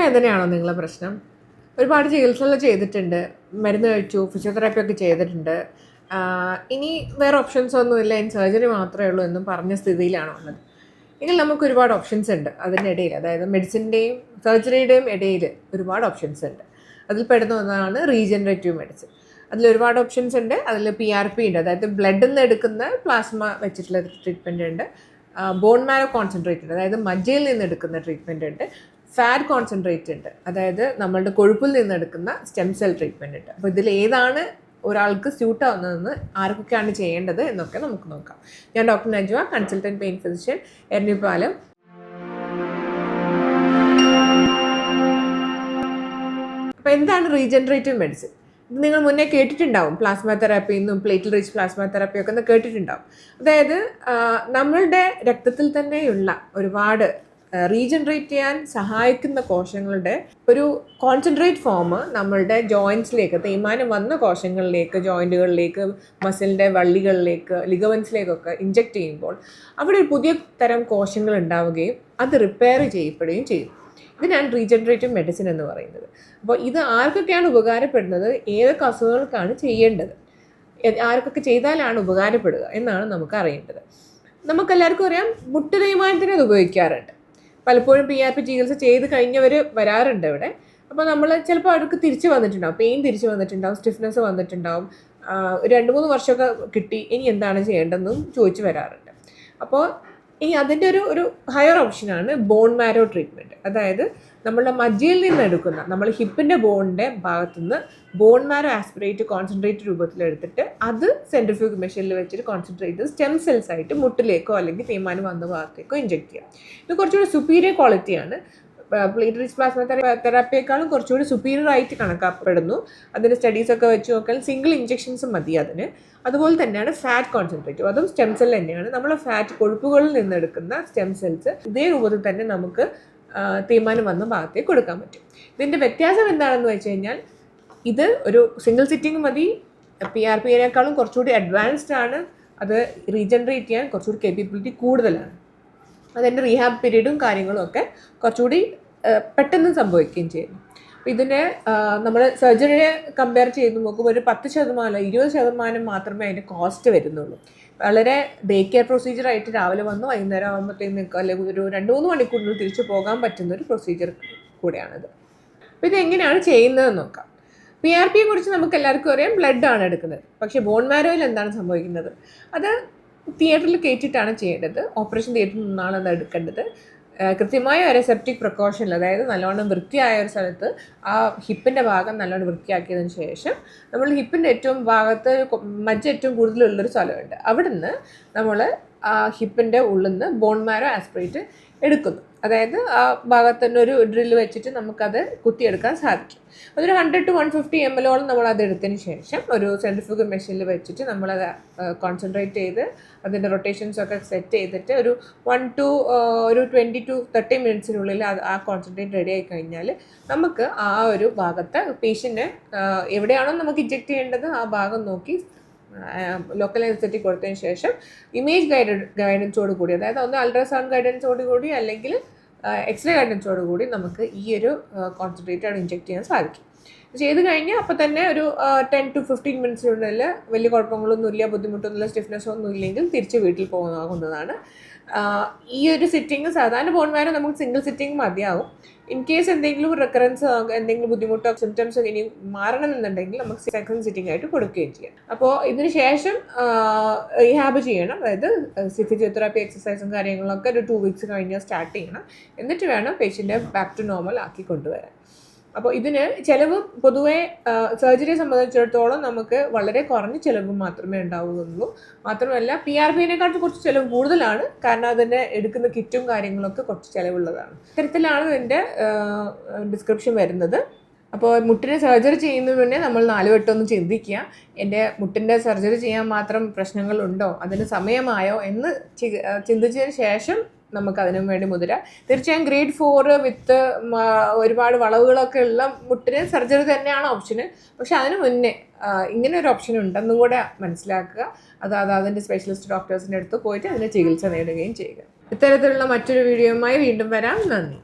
വേദനയാണോ നിങ്ങളുടെ പ്രശ്നം? ഒരുപാട് ചികിത്സകൾ ചെയ്തിട്ടുണ്ട്, മരുന്ന് കഴിച്ചു, ഫിസിയോതെറാപ്പി ഒക്കെ ചെയ്തിട്ടുണ്ട്. ഇനി വേറെ ഓപ്ഷൻസ് ഒന്നുമില്ല, ഇനി സർജറി മാത്രമേ ഉള്ളൂ എന്നും പറഞ്ഞ സ്ഥിതിയിലാണോ ഉള്ളത്? എങ്കിൽ നമുക്ക് ഒരുപാട് ഓപ്ഷൻസ് ഉണ്ട് അതിൻ്റെ ഇടയിൽ, അതായത് മെഡിസിൻ്റെയും സർജറിയുടെയും ഇടയിൽ ഒരുപാട് ഓപ്ഷൻസ് ഉണ്ട്. അതിൽ പെടുന്ന ഒന്നാണ് റീജനറേറ്റീവ് മെഡിസിൻ. അതിൽ ഒരുപാട് ഓപ്ഷൻസ് ഉണ്ട്. അതിൽ PRP ഉണ്ട്, അതായത് ബ്ലഡിൽ നിന്ന് എടുക്കുന്ന പ്ലാസ്മ വെച്ചിട്ടുള്ള ട്രീറ്റ്മെൻറ്റ് ഉണ്ട്. ബോൺ മാരോ കോൺസെൻട്രേറ്റ്, അതായത് മജ്ജയിൽ നിന്ന് എടുക്കുന്ന ട്രീറ്റ്മെൻറ്റ് ഉണ്ട്. ഫാറ്റ് കോൺസെൻട്രേറ്റ് ഉണ്ട്, അതായത് നമ്മളുടെ കൊഴുപ്പിൽ നിന്ന് എടുക്കുന്ന സ്റ്റെം സെൽ ട്രീറ്റ്മെൻറ്റ് ഉണ്ട്. അപ്പോൾ ഇതിൽ ഏതാണ് ഒരാൾക്ക് സ്യൂട്ട് ആവുന്നതെന്ന്, ആർക്കൊക്കെയാണ് ചെയ്യേണ്ടത് എന്നൊക്കെ നമുക്ക് നോക്കാം. ഞാൻ doctor Najwa, consultant pain physician, Eranhipalam. അപ്പോൾ എന്താണ് റീജനറേറ്റീവ് മെഡിസിൻ? ഇത് നിങ്ങൾ മുന്നേ കേട്ടിട്ടുണ്ടാവും. പ്ലാസ്മ തെറാപ്പി എന്നും പ്ലേറ്റിൽ റിച്ച് പ്ലാസ്മ തെറാപ്പി ഒക്കെ ഒന്ന് കേട്ടിട്ടുണ്ടാവും. അതായത് നമ്മളുടെ രക്തത്തിൽ തന്നെയുള്ള ഒരുപാട് റീജനറേറ്റ് ചെയ്യാൻ സഹായിക്കുന്ന കോശങ്ങളുടെ ഒരു കോൺസെൻട്രേറ്റ് ഫോം നമ്മളുടെ ജോയിൻസിലേക്ക്, തേയ്മാനം വന്ന കോശങ്ങളിലേക്ക്, ജോയിൻറ്റുകളിലേക്ക്, മസിലിൻ്റെ വള്ളികളിലേക്ക്, ലിഗമെൻസിലേക്കൊക്കെ ഇഞ്ചെക്ട് ചെയ്യുമ്പോൾ അവിടെ ഒരു പുതിയ തരം കോശങ്ങൾ ഉണ്ടാവുകയും അത് റിപ്പയർ ചെയ്യപ്പെടുകയും ചെയ്യും. ഇതിനാണ് റീജനറേറ്റീവ് മെഡിസിൻ എന്ന് പറയുന്നത്. അപ്പോൾ ഇത് ആർക്കൊക്കെയാണ് ഉപകാരപ്പെടുന്നത്, ഏതൊക്കെ അസുഖങ്ങൾക്കാണ് ചെയ്യേണ്ടത്, ആർക്കൊക്കെ ചെയ്താലാണ് ഉപകാരപ്പെടുക എന്നാണ് നമുക്ക് അറിയേണ്ടത്. നമുക്കെല്ലാവർക്കും അറിയാം, മുട്ട് തേയ്മാനത്തിന് അത് ഉപയോഗിക്കാറുണ്ട്. പലപ്പോഴും PRP ചികിത്സ ചെയ്ത് കഴിഞ്ഞവർ വരാറുണ്ട് ഇവിടെ. അപ്പോൾ നമ്മൾ ചിലപ്പോൾ അവർക്ക് തിരിച്ച് വന്നിട്ടുണ്ടാവും, പെയിൻ തിരിച്ച് വന്നിട്ടുണ്ടാവും, സ്റ്റിഫ്നെസ് വന്നിട്ടുണ്ടാവും, 2-3 വർഷമൊക്കെ കിട്ടി, ഇനി എന്താണ് ചെയ്യേണ്ടതെന്നും ചോദിച്ച് വരാറുണ്ട്. അപ്പോൾ ഇനി അതിൻ്റെ ഒരു ഹയർ ഓപ്ഷനാണ് ബോൺ മാരോ ട്രീറ്റ്മെൻറ്റ്. അതായത് നമ്മളുടെ മജ്ജയിൽ നിന്ന് എടുക്കുന്ന, നമ്മൾ ഹിപ്പിൻ്റെ ബോണിൻ്റെ ഭാഗത്തുനിന്ന് ബോൺ മാരോ ആസ്പിറേറ്റ് കോൺസെൻട്രേറ്റ് രൂപത്തിലെടുത്തിട്ട് അത് സെൻട്രിഫ്യൂഗ് മെഷീനിൽ വെച്ചിട്ട് കോൺസെൻട്രേറ്റ് സ്റ്റെം സെൽസ് ആയിട്ട് മുട്ടിലേക്കോ അല്ലെങ്കിൽ തേയ്മാനം വന്ന ഭാഗത്തേക്കോ ഇഞ്ചെക്ട് ചെയ്യാം. ഇത് കുറച്ചുകൂടി സുപ്പീരിയർ ക്വാളിറ്റിയാണ്. പ്ലേറ്റ് റിച്ച് പ്ലാസ്മ തെറാപ്പിയേക്കാളും കുറച്ചുകൂടി സുപ്പീരിയർ ആയിട്ട് കണക്കാക്കപ്പെടുന്നു. അതിൻ്റെ സ്റ്റഡീസൊക്കെ വെച്ച് നോക്കാൻ സിംഗിൾ ഇഞ്ചെക്ഷൻസ് മതി അതിന്. അതുപോലെ തന്നെയാണ് ഫാറ്റ് കോൺസെൻട്രേറ്റ്, അതും സ്റ്റെം സെൽ തന്നെയാണ്. നമ്മൾ ഫാറ്റ് കൊഴുപ്പുകളിൽ നിന്ന് എടുക്കുന്ന സ്റ്റെം സെൽസ് ഇതേ രൂപത്തിൽ തന്നെ നമുക്ക് തേയ്മാനം വന്ന ഭാഗത്തേക്ക് കൊടുക്കാൻ പറ്റും. ഇതിൻ്റെ വ്യത്യാസം എന്താണെന്ന് വെച്ച് കഴിഞ്ഞാൽ, ഇത് ഒരു സിംഗിൾ സിറ്റിംഗ് മതി. PRPയേക്കാളും കുറച്ചുകൂടി അഡ്വാൻസ്ഡ് ആണ്. അത് റീജനറേറ്റ് ചെയ്യാൻ കുറച്ചുകൂടി കേപ്പബിലിറ്റി കൂടുതലാണ്. അതിൻ്റെ റീഹാബ് പീരീഡും കാര്യങ്ങളും ഒക്കെ കുറച്ചുകൂടി പെട്ടെന്ന് സംഭവിക്കുകയും ചെയ്യുന്നു. അപ്പോൾ ഇതിനെ നമ്മൾ സർജറിയെ കമ്പയർ ചെയ്ത് നോക്കുമ്പോൾ ഒരു 10%, 20% മാത്രമേ അതിൻ്റെ കോസ്റ്റ് വരുന്നുള്ളൂ. വളരെ ഡേ കെയർ പ്രൊസീജിയറായിട്ട് രാവിലെ വന്ന് വൈകുന്നേരം ആകുമ്പോഴത്തേക്ക് അല്ലെങ്കിൽ ഒരു 2-3 മണിക്കൂറിനുള്ളിൽ തിരിച്ചു പോകാൻ പറ്റുന്ന ഒരു പ്രൊസീജിയർ കൂടെയാണിത്. അപ്പോൾ ഇതെങ്ങനെയാണ് ചെയ്യുന്നതെന്ന് നോക്കാം. PRPയെ കുറിച്ച് നമുക്ക് എല്ലാവർക്കും അറിയാം, ബ്ലഡാണ് എടുക്കുന്നത്. പക്ഷേ ബോൺ മാരോയിൽ എന്താണ് സംഭവിക്കുന്നത്? അത് തിയേറ്ററിൽ കയറ്റിയിട്ടാണ് ചെയ്യേണ്ടത്. ഓപ്പറേഷൻ തിയേറ്ററിൽ നിന്നാണ് അത് എടുക്കേണ്ടത്. കൃത്യമായ ഒരു സെപ്റ്റിക് പ്രിക്കോഷനിൽ, അതായത് നല്ലോണം വൃത്തിയായ ഒരു സ്ഥലത്ത് ആ ഹിപ്പിൻ്റെ ഭാഗം നല്ലോണം വൃത്തിയാക്കിയതിന് ശേഷം നമ്മൾ ഹിപ്പിൻ്റെ ഏറ്റവും ഭാഗത്ത് മജ്ജ ഏറ്റവും കൂടുതലുള്ളൊരു സ്ഥലമുണ്ട്. അവിടുന്ന് നമ്മൾ ആ ഹിപ്പിൻ്റെ ഉള്ളിൽ നിന്ന് ബോൺ മാരോ ആസ്പിറേറ്റ് എടുക്കുന്നു. അതായത് ആ ഭാഗത്ത് തന്നെ ഒരു ഡ്രില്ല് വെച്ചിട്ട് നമുക്കത് കുത്തിയെടുക്കാൻ സാധിക്കും. അതൊരു 100 to 150 ml നമ്മളത് എടുത്തതിന് ശേഷം ഒരു സെൻട്രിഫ്യൂഗൽ മെഷീനിൽ വെച്ചിട്ട് നമ്മളത് കോൺസെൻട്രേറ്റ് ചെയ്ത് അതിൻ്റെ റൊട്ടേഷൻസൊക്കെ സെറ്റ് ചെയ്തിട്ട് ഒരു 20 to 30 മിനിറ്റ്സിനുള്ളിൽ ആ കോൺസെൻട്രേറ്റ് റെഡി ആയി കഴിഞ്ഞാൽ നമുക്ക് ആ ഒരു ഭാഗത്ത് പേഷ്യൻറ്റിനെ എവിടെയാണോ നമുക്ക് ഇഞ്ചെക്ട് ചെയ്യേണ്ടത് ആ ഭാഗം നോക്കി ലോക്കൽ അനസ്തെറ്റിക് കൊടുത്തതിന് ശേഷം ഇമേജ് ഗൈഡൻസോട് കൂടി, അതായത് ഒന്ന് അൾട്രാസൗണ്ട് ഗൈഡൻസോട് കൂടി അല്ലെങ്കിൽ എക്സ്റേ ഗൈഡൻസോട് കൂടി നമുക്ക് ഈ ഒരു കോൺസെൻട്രേറ്റ് ഇഞ്ചെക്ട് ചെയ്യാൻ സാധിക്കും. ചെയ്ത് കഴിഞ്ഞാൽ അപ്പോൾ തന്നെ ഒരു 10 to 15 മിനിറ്റ്സിനുള്ളിൽ വലിയ കുഴപ്പങ്ങളൊന്നുമില്ല, ബുദ്ധിമുട്ടൊന്നുമില്ല, സ്റ്റിഫ്നെസ് ഒന്നും ഇല്ലെങ്കിൽ തിരിച്ച് വീട്ടിൽ പോകാവുന്നതാണ്. ഈ ഒരു സിറ്റിംഗ് സാധാരണ ബോൺ മാരോ നമുക്ക് സിംഗിൾ സിറ്റിംഗ് മതിയാവും. ഇൻ കേസ് എന്തെങ്കിലും റിക്കറൻസ്, എന്തെങ്കിലും ബുദ്ധിമുട്ടോ സിംറ്റംസ് ഇനി മാറണമെന്നുണ്ടെങ്കിൽ നമുക്ക് സെക്കൻഡ് സിറ്റിംഗ് ആയിട്ട് കൊടുക്കുകയും ചെയ്യാം. അപ്പോൾ ഇതിന് ശേഷം റീഹാബ് ചെയ്യണം, അതായത് ഫിസിയോതെറാപ്പി എക്സസൈസും കാര്യങ്ങളൊക്കെ ഒരു 2 weeks കഴിഞ്ഞാൽ സ്റ്റാർട്ട് ചെയ്യണം. എന്നിട്ട് വേണം പേഷ്യൻ്റെ ബാക്ക് ടു നോർമൽ ആക്കി കൊണ്ടുവരാൻ. അപ്പോൾ ഇതിന് ചിലവ് പൊതുവേ സർജറിയെ സംബന്ധിച്ചിടത്തോളം നമുക്ക് വളരെ കുറഞ്ഞ ചിലവ് മാത്രമേ ഉണ്ടാവുകയുള്ളൂ. മാത്രമല്ല PRPയേക്കാൾ കുറച്ച് ചിലവ് കൂടുതലാണ്, കാരണം അതിൻ്റെ എടുക്കുന്ന കിറ്റും കാര്യങ്ങളൊക്കെ കുറച്ച് ചിലവുള്ളതാണ്. ഇത്തരത്തിലാണ് ഇതിൻ്റെ ഡിസ്ക്രിപ്ഷൻ വരുന്നത്. അപ്പോൾ മുട്ടിന് സർജറി ചെയ്യുന്നതിന് മുന്നേ നമ്മൾ 4 വട്ടം ചിന്തിക്കുക. എൻ്റെ മുട്ടിൻ്റെ സർജറി ചെയ്യാൻ മാത്രം പ്രശ്നങ്ങളുണ്ടോ, അതിന് സമയമായോ എന്ന് ചിന്തിച്ചതിന് ശേഷം നമുക്കതിനു വേണ്ടി മുതിര. തീർച്ചയായും ഗ്രേഡ് 4 വിത്ത് ഒരുപാട് വളവുകളൊക്കെ ഉള്ള മുട്ടിന് സർജറി തന്നെയാണ് ഓപ്ഷന്. പക്ഷെ അതിന് മുന്നേ ഇങ്ങനെ ഒരു ഓപ്ഷൻ ഉണ്ടെന്നും കൂടെ മനസ്സിലാക്കുക. അതിൻ്റെ സ്പെഷ്യലിസ്റ്റ് ഡോക്ടേഴ്സിൻ്റെ അടുത്ത് പോയിട്ട് അതിന് ചികിത്സ നേടുകയും ചെയ്യുക. ഇത്തരത്തിലുള്ള മറ്റൊരു വീഡിയോയുമായി വീണ്ടും വരാം. നന്ദി.